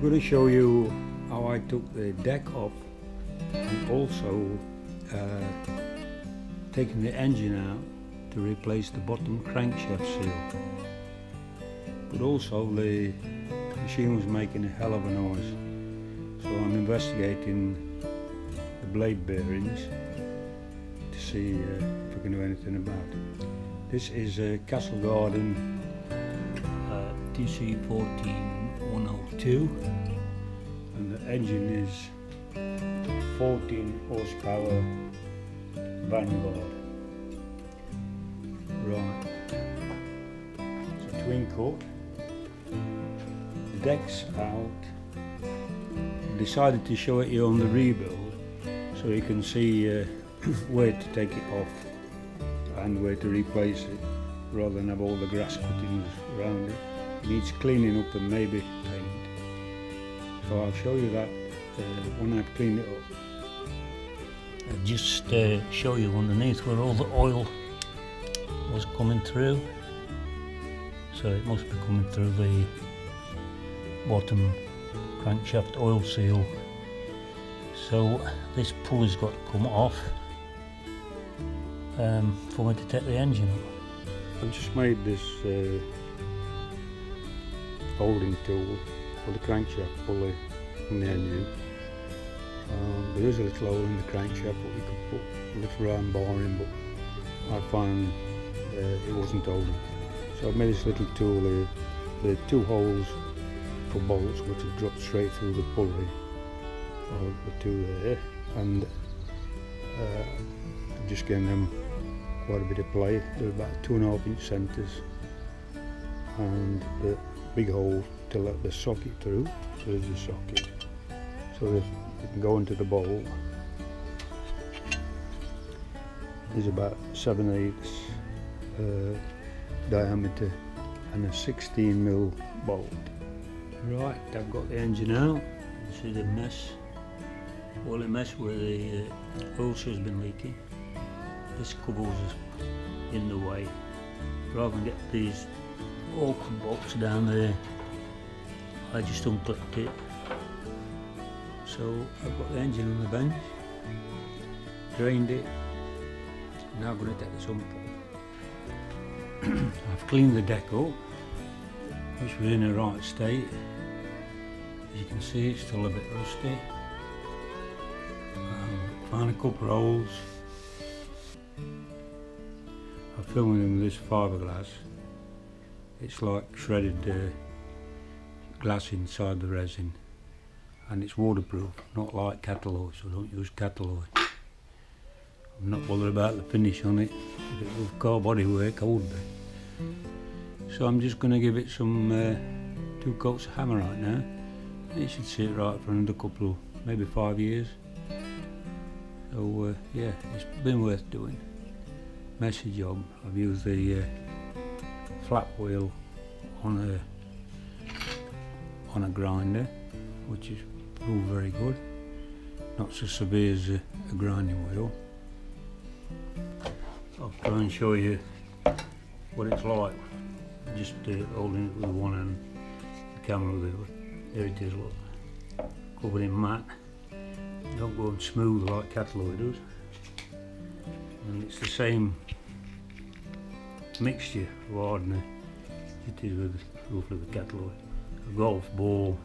going to show you how I took the deck off and also taking the engine out to replace the bottom crankshaft seal. But also the machine was making a hell of a noise, so I'm investigating the blade bearings to see if I can do anything about it. This is a Castle Garden TC14102 and the engine is 14 horsepower Vanguard. Right, it's a twin coat. The deck's out. Decided to show it you on the rebuild so you can see where to take it off and where to replace it, rather than have all the grass cuttings around it. It needs cleaning up and maybe paint. So I'll show you that when I've cleaned it up. I'll just show you underneath where all the oil was coming through. So it must be coming through the bottom crankshaft oil seal. So this pulley's got to come off for me to take the engine up. I've just made this holding tool for the crankshaft pulley from the engine. There is a little hole in the crankshaft but we could put a little round bar in, but I found it wasn't holding. So I've made this little tool here. There are two holes for bolts which have dropped straight through the pulley, the two there, and I'm just getting them quite a bit of play. They're about 2.5 inch centres, and the big hole to let the socket through. So there's the socket, so that it can go into the bowl. Is about 7/8 diameter and a 16mm bolt. Right, I've got the engine out. You see the mess, all the mess where the oil has been leaking. This cover was in the way. Rather than get these awkward bolts down there, I just unclipped it. So I've got the engine on the bench, drained it. Now I'm going to take the sump off. I've cleaned the deck up, which was in a right state. As you can see, it's still a bit rusty. Found a couple of holes. I'm filming them with this fiberglass. It's like shredded glass inside the resin, and it's waterproof, not like Catalloy, so don't use Catalloy. I'm not bothered about the finish on it. If it was car body work, I would be. So I'm just going to give it some 2 coats of hammerite now. It should sit right for another couple of, maybe 5 years. So yeah, it's been worth doing. Messy job. I've used the flat wheel on a grinder, which is proved very good. Not so severe as a grinding wheel. I'll try and show you what it's like. Just holding it with one hand, the camera with the other. There it is, look. Covered in matte. Don't go smooth like Catalloy does. And it's the same mixture of hardener as it is with the roof of the Catalloy. A golf ball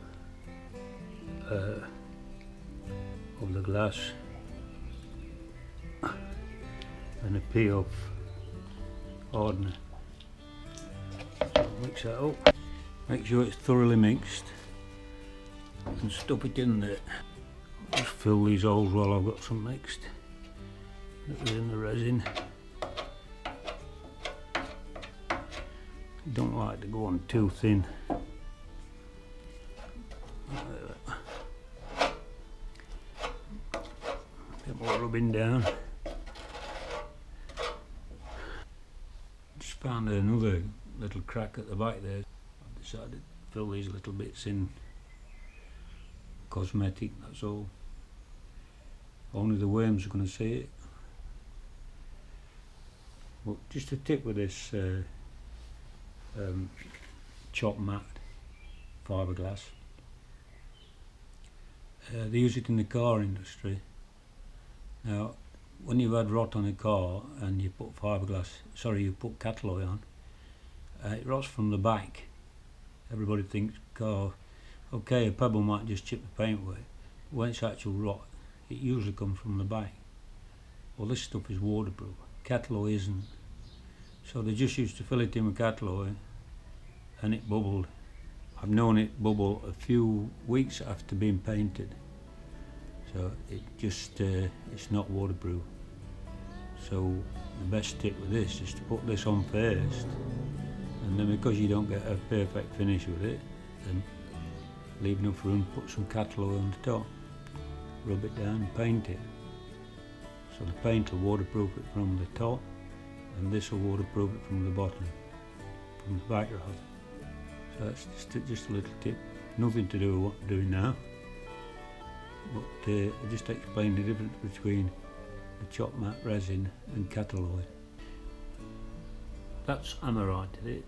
of the glass and a pea of hardener. Mix that up, make sure it's thoroughly mixed and stuff it in there. Just fill these holes while I've got some mixed. That was in the resin. Don't like to go on too thin. Bit more rubbing down. Just found another little crack at the back there. I've decided to fill these little bits in. Cosmetic, that's all. Only the worms are going to see it. But just a tip with this chop matte fiberglass. They use it in the car industry. Now, when you've had rot on a car and you put you put cattle oil on, it rots from the back. Everybody thinks car, okay, a pebble might just chip the paint away. When it's actual rot, it usually comes from the back. Well, this stuff is waterproof. Cattle oil isn't. So they just used to fill it in with cattle oil and it bubbled. I've known it bubble a few weeks after being painted. So it just, it's not waterproof. So the best tip with this is to put this on first, and then because you don't get a perfect finish with it, then leave enough room, put some cattle oil on the top, rub it down and paint it. So the paint will waterproof it from the top, and this will waterproof it from the bottom, from the back rather. So that's just a little tip, nothing to do with what I'm doing now, but I just explained the difference between the chop matte resin and cattle oil. That's amaranted it.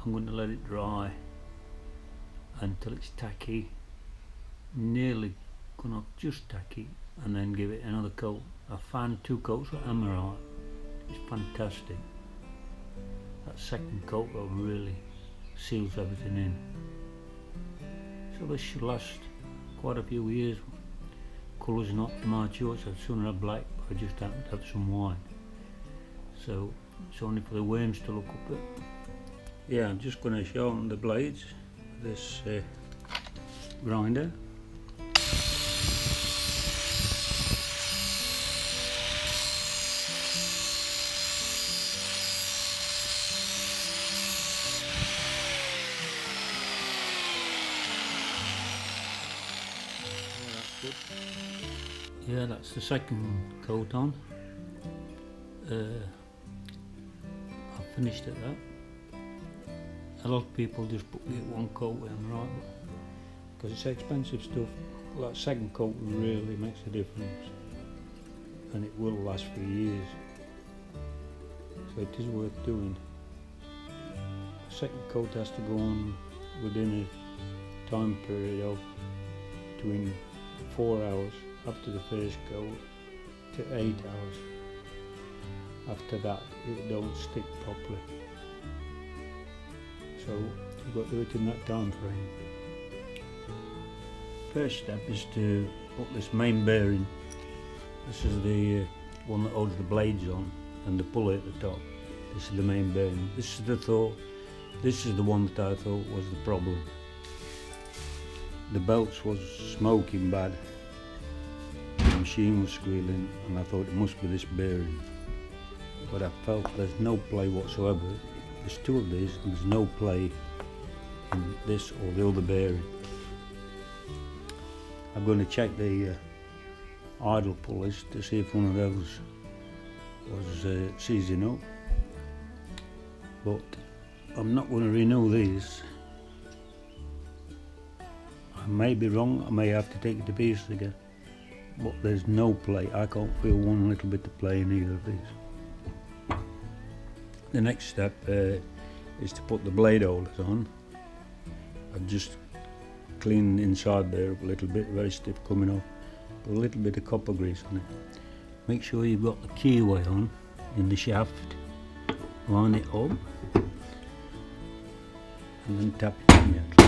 I'm going to let it dry until it's tacky, nearly gone off just tacky, and then give it another coat. I found 2 coats of amaranth. It's fantastic. That second coat though really seals everything in. So this should last quite a few years. Colours not to my choice. I'd sooner have black, but I just happen to have some white. So it's only for the worms to look up at. Yeah, I'm just going to show them the blades with this grinder. Yeah, that's the second coat on. I've finished at that. A lot of people just get 1 coat with them, right? Because it's expensive stuff. That second coat really makes a difference, and it will last for years. So it is worth doing. The second coat has to go on within a time period of between 4 hours after the first coat to 8 hours. After that, it don't stick properly. So you've got to do it in that time frame. First step is to put this main bearing. This is the one that holds the blades on and the pulley at the top. This is the main bearing. This is the one that I thought was the problem. The belts was smoking bad. The machine was squealing, and I thought it must be this bearing. But I felt there's no play whatsoever. There's 2 of these, and there's no play in this or the other bearing. I'm going to check the idle pulleys to see if one of those was seizing up. But I'm not going to renew these. I may be wrong, I may have to take it to pieces again. But there's no play. I can't feel one little bit of play in either of these. The next step is to put the blade holders on. I've just cleaned inside there up a little bit, very stiff coming off. Put a little bit of copper grease on it. Make sure you've got the keyway on in the shaft. Line it up and then tap it in gently.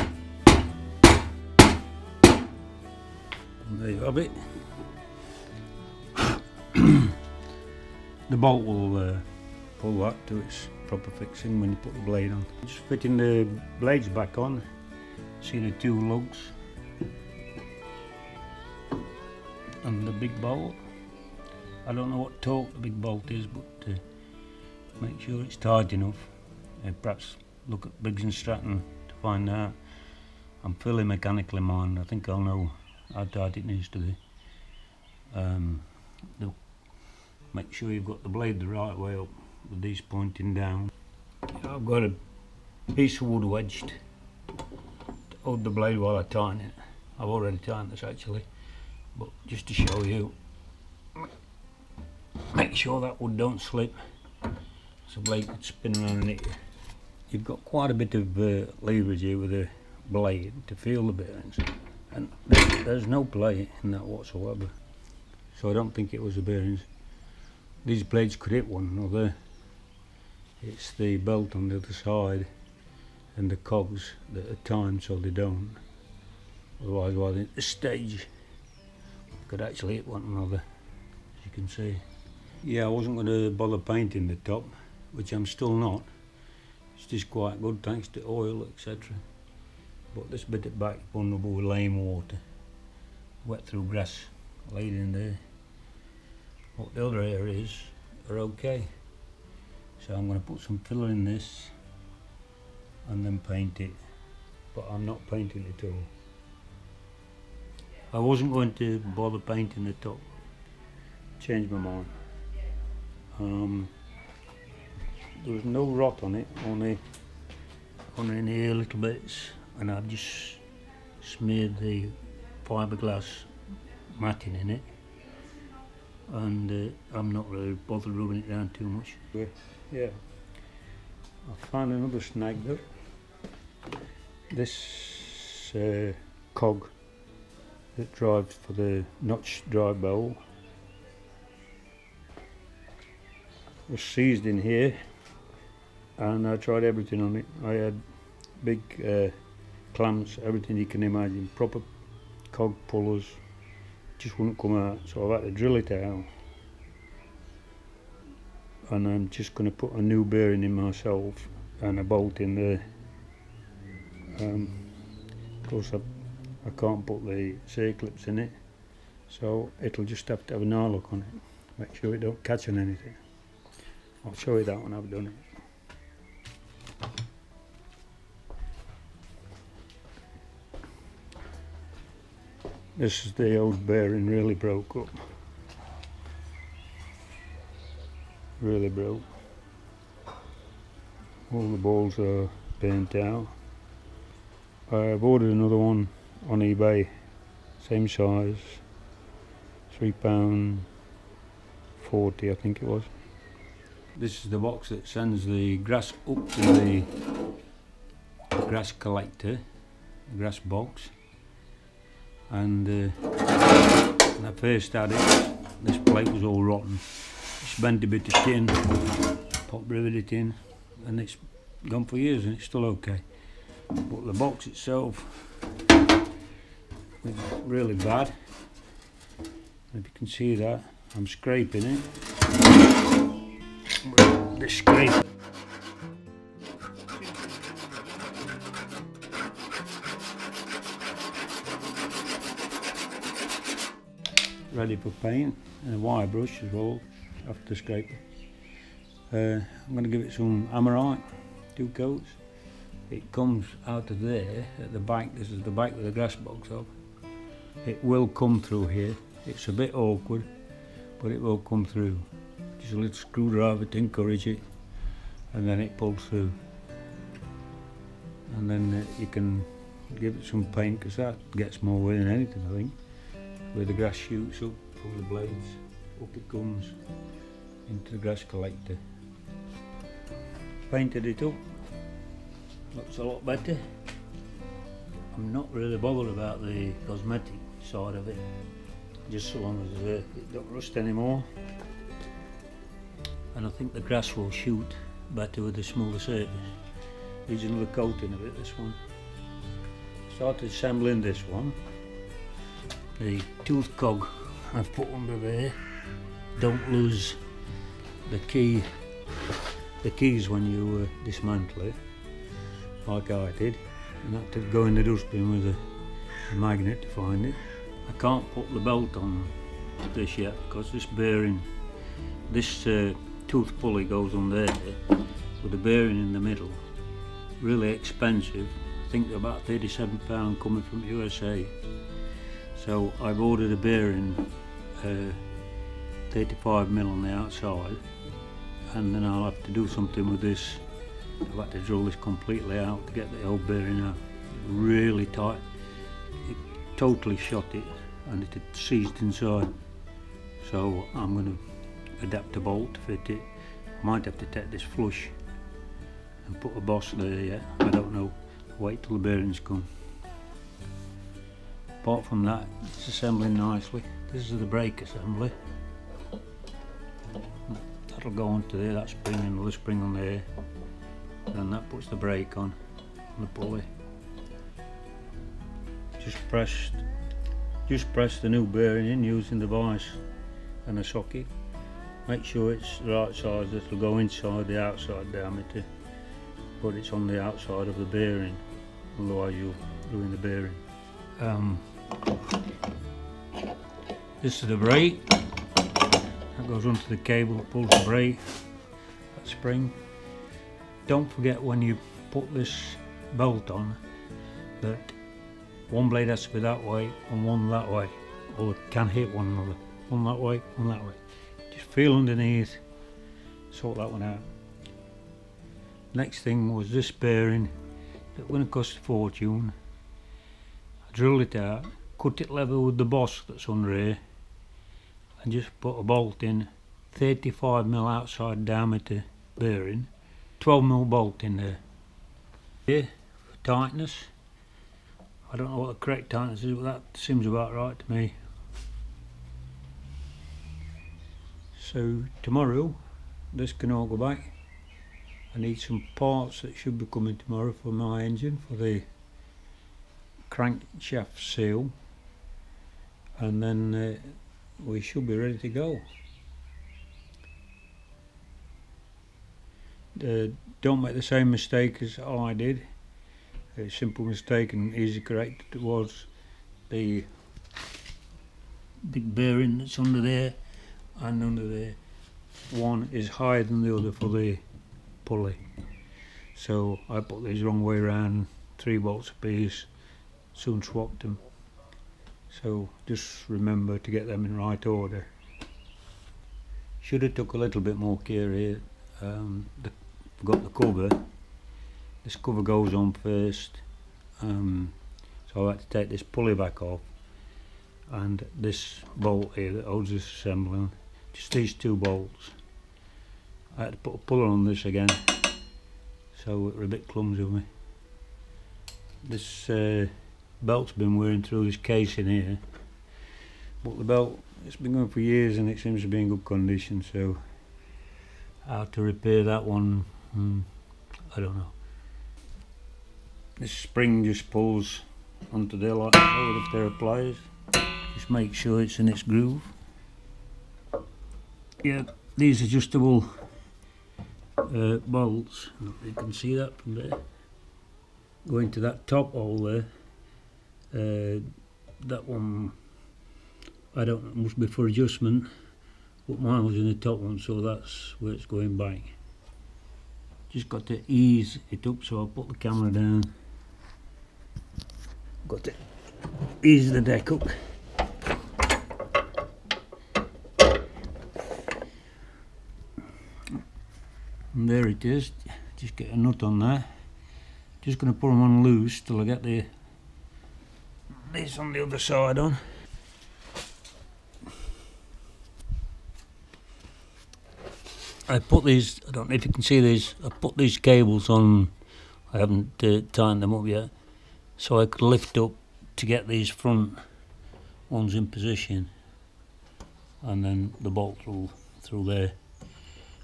And there you have it. The bolt will pull that to its proper fixing when you put the blade on. Just fitting the blades back on. See the 2 lugs and the big bolt. I don't know what torque the big bolt is, but make sure it's tight enough. Perhaps look at Briggs and Stratton to find out. I'm fairly mechanically minded. I think I'll know how tight it needs to be. Make sure you've got the blade the right way up with these pointing down. I've got a piece of wood wedged to hold the blade while I tighten it. I've already tightened this actually, but just to show you, make sure that wood don't slip so the blade can spin around in it. You've got quite a bit of leverage here with the blade to feel the bearings, and there's no play in that whatsoever, so I don't think it was the bearings. These blades could hit one another. It's the belt on the other side and the cogs that are timed so they don't. Otherwise, while at this stage, could actually hit one another, as you can see. Yeah, I wasn't going to bother painting the top, which I'm still not. It's just quite good thanks to oil, etc. But this bit at the back is vulnerable with lame water, wet through grass laid in there. But the other areas are okay. So I'm going to put some filler in this and then paint it, but I'm not painting it all. I wasn't going to bother painting the top, changed my mind. There was no rot on it, only in here little bits, and I've just smeared the fiberglass matting in it, and I'm not really bothered rubbing it down too much. Yeah, I found another snag though. This cog that drives for the notch drive bowl was seized in here, and I tried everything on it. I had big clamps, everything you can imagine, proper cog pullers, just wouldn't come out, so I've had to drill it out. And I'm just going to put a new bearing in myself and a bolt in there. Of course I can't put the C-clips in it, so it'll just have to have an eye look on it, make sure it don't catch on anything. I'll show you that when I've done it. This is the old bearing, really broke up. Really broke. All the balls are burnt out. I've ordered another one on eBay, same size, £3.40 I think it was. This is the box that sends the grass up to the grass collector, the grass box. And when I first had it, this plate was all rotten. Just bent a bit of tin, pop rivet it in, and it's gone for years and it's still okay. But the box itself is really bad. If you can see that, I'm scraping it. The scrape. Ready for paint, and a wire brush as well after the scraper. I'm going to give it some Amorite, 2 coats. It comes out of there at the back. This is the back with the grass box up. It will come through here. It's a bit awkward, but it will come through. Just a little screwdriver to encourage it, and then it pulls through. And then you can give it some paint, because that gets more away than anything, I think. Where the grass shoots up from the blades, up it comes into the grass collector. Painted it up, looks a lot better. I'm not really bothered about the cosmetic side of it, just so long as it don't rust anymore. And I think the grass will shoot better with a smoother surface. Needs another coating of it, this one. Started assembling this one. The tooth cog I've put under there. Don't lose the keys when you dismantle it, like I did, and I had to go in the dustbin with a magnet to find it. I can't put the belt on this yet because this bearing, this tooth pulley goes on there with the bearing in the middle. Really expensive. I think they're about £37 coming from USA. So I've ordered a bearing, 35mm on the outside, and then I'll have to do something with this. I've had to drill this completely out to get the old bearing out. Really tight. It totally shot it, and it had seized inside. So I'm going to adapt a bolt to fit it. I might have to take this flush and put a boss there yet. I don't know. Wait till the bearings come. apart from that, it's assembling nicely. This is the brake assembly. That'll go onto there, that spring, and the spring on there. Then that puts the brake on the pulley. Just press the new bearing in using the vise and a socket. Make sure it's the right size, that will go inside the outside diameter, but it's on the outside of the bearing, otherwise you'll ruin the bearing. This is the brake, that goes onto the cable that pulls the brake, that spring. Don't forget when you put this bolt on that one blade has to be that way and one that way, or it can hit one another. One that way, one that way. Just feel underneath, sort that one out. Next thing was this bearing that was going to cost a fortune. I drilled it out, cut it level with the boss that's under here, and just put a bolt in, 35mm outside diameter bearing, 12mm bolt in there. Here, for tightness. I don't know what the correct tightness is, but that seems about right to me. So tomorrow, this can all go back. I need some parts that should be coming tomorrow for my engine, for the crankshaft seal, and then we should be ready to go. Don't make the same mistake as I did. A simple mistake and easy corrected was the big bearing that's under there and under there. One is higher than the other for the pulley, so I put these wrong way around, 3 bolts a piece, soon swapped them. So just remember to get them in right order. Should have took a little bit more care here. Forgot the cover. This cover goes on first, so I had to take this pulley back off, and this bolt here that holds this assembly, just these 2 bolts. I had to put a puller on this again, so it was a bit clumsy of me. This belt's been wearing through this casing here, but the belt, it's been going for years and it seems to be in good condition, so how to repair that one, I don't know. This spring just pulls onto there like that with a pair of pliers. Just make sure it's in its groove. Yeah, these adjustable bolts, you can see that from there. Going to that top hole there, that one, I don't know, must be for adjustment, but mine was in the top one, so that's where it's going back. Just got to ease it up, so I'll put the camera down. Got to ease the deck up. And there it is, just get a nut on there. Just going to put them on loose till I get this on the other side on. I put these, I don't know if you can see these, I put these cables on, I haven't tightened them up yet, so I could lift up to get these front ones in position, and then the bolt through there,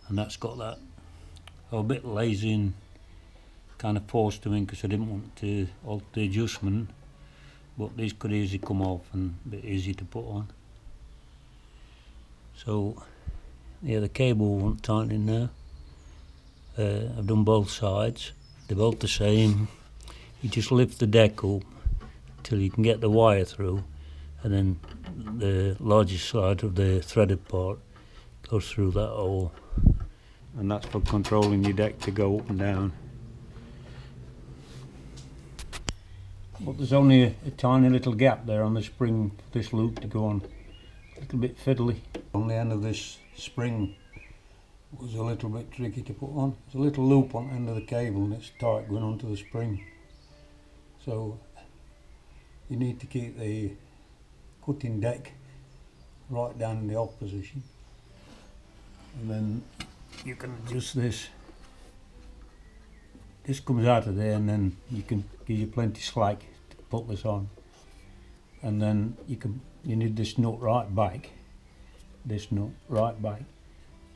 and that's got that. I was a bit lazy and kind of forced them in because I didn't want to alter the adjustment, but these could easily come off and a bit easy to put on. So yeah, the cable won't tighten in now. I've done both sides, they're both the same. You just lift the deck up till you can get the wire through, and then the largest side of the threaded part goes through that hole, and that's for controlling your deck to go up and down. But there's only a tiny little gap there on the spring for this loop to go on. A little bit fiddly. On the end of this spring was a little bit tricky to put on. There's a little loop on the end of the cable and it's tight going onto the spring. So you need to keep the cutting deck right down in the off position, and then you can adjust this. This comes out of there, and then you can give you plenty slack to put this on. and then you need this nut right back,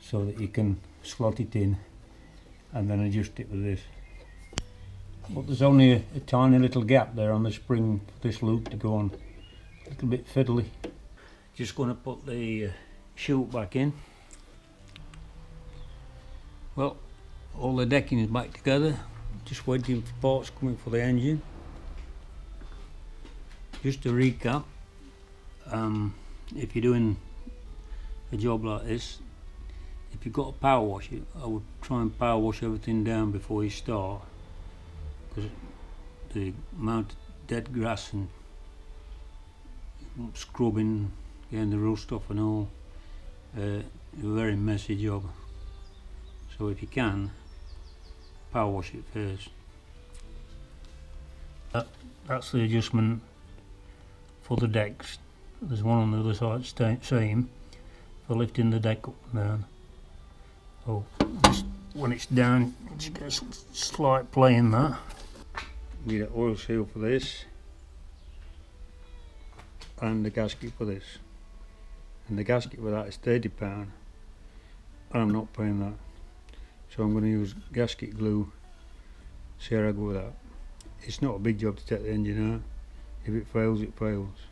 so that you can slot it in and then adjust it with this. But there's only a tiny little gap there on the spring for this loop to go on. A little bit fiddly. Just going to put the chute back in. Well, all the decking is back together. Just waiting for parts coming for the engine. Just to recap, if you're doing a job like this, if you've got to power wash it, I would try and power wash everything down before you start, because the amount of dead grass and scrubbing, getting the rust off and all, a very messy job. So if you can, power wash it first. That's the adjustment for the decks. There's one on the other side, same, for lifting the deck up and down. So just when it's down, just get a slight play in that. Need an oil seal for this, and the gasket for this. And the gasket for that is £30, and I'm not paying that. So I'm going to use gasket glue. See how I go with that. It's not a big job to take the engine out. If it fails, it fails.